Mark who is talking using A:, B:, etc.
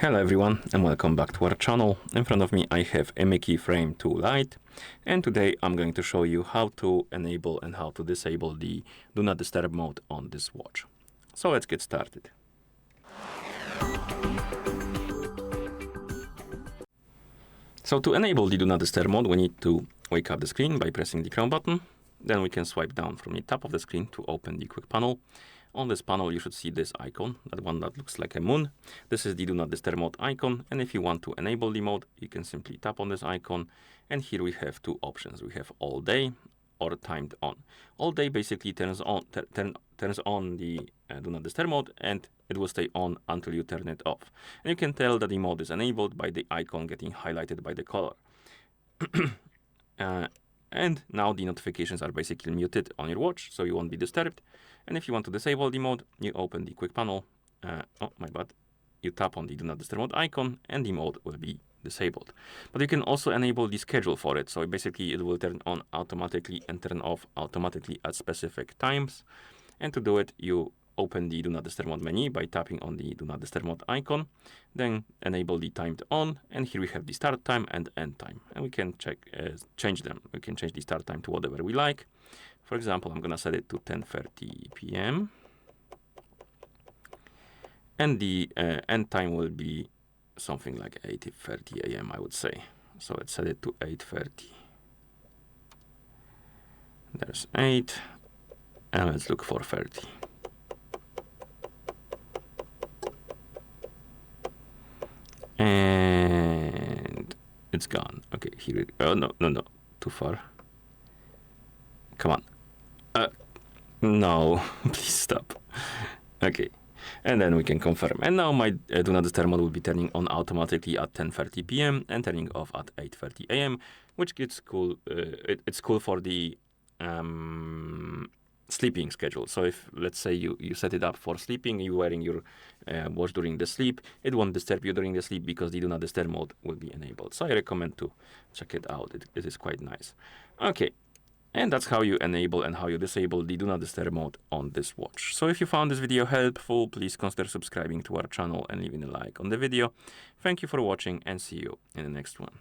A: Hello everyone and welcome back to our channel. In front of me I have IMIKI Frame 2 Lite, and today I'm going to show you how to enable and how to disable the Do Not Disturb mode on this watch. So let's get started. So to enable the Do Not Disturb mode, we need to wake up the screen by pressing the Chrome button. Then we can swipe down from the top of the screen to open the quick panel. On this panel, you should see this icon, that one that looks like a moon. This is the Do Not Disturb mode icon. And if you want to enable the mode, you can simply tap on this icon. And here we have two options. We have all day or timed on. All day basically turns on the Do Not Disturb mode, and it will stay on until you turn it off. And you can tell that the mode is enabled by the icon getting highlighted by the color. And now the notifications are basically muted on your watch, so you won't be disturbed. And if you want to disable the mode, you open the quick panel. You tap on the Do Not Disturb mode icon, and the mode will be disabled. But you can also enable the schedule for it. So basically, it will turn on automatically and turn off automatically at specific times. And to do it, you open the Do Not Disturb mode menu by tapping on the Do Not Disturb mode icon, then enable the timed on, and here we have the start time and end time, and we can change them. We can change the start time to whatever we like. For example, I'm gonna set it to 10:30 p.m. and the end time will be something like 8:30 a.m. I would say. So let's set it to 8:30. There's 8, and let's look for 30. And it's gone. Okay, here it, oh no, too far. Come on. No, please stop. Okay, and then we can confirm. And now my Do Not Disturb mode will be turning on automatically at 10:30 p.m. and turning off at 8:30 a.m., which gets cool. It's cool for the sleeping schedule. So if, let's say, you set it up for sleeping, you're wearing your watch during the sleep, it won't disturb you during the sleep because the Do Not Disturb mode will be enabled. So I recommend to check it out. It is quite nice. Okay, and that's how you enable and how you disable the Do Not Disturb mode on this watch. So if you found this video helpful, please consider subscribing to our channel and leaving a like on the video. Thank you for watching, and see you in the next one.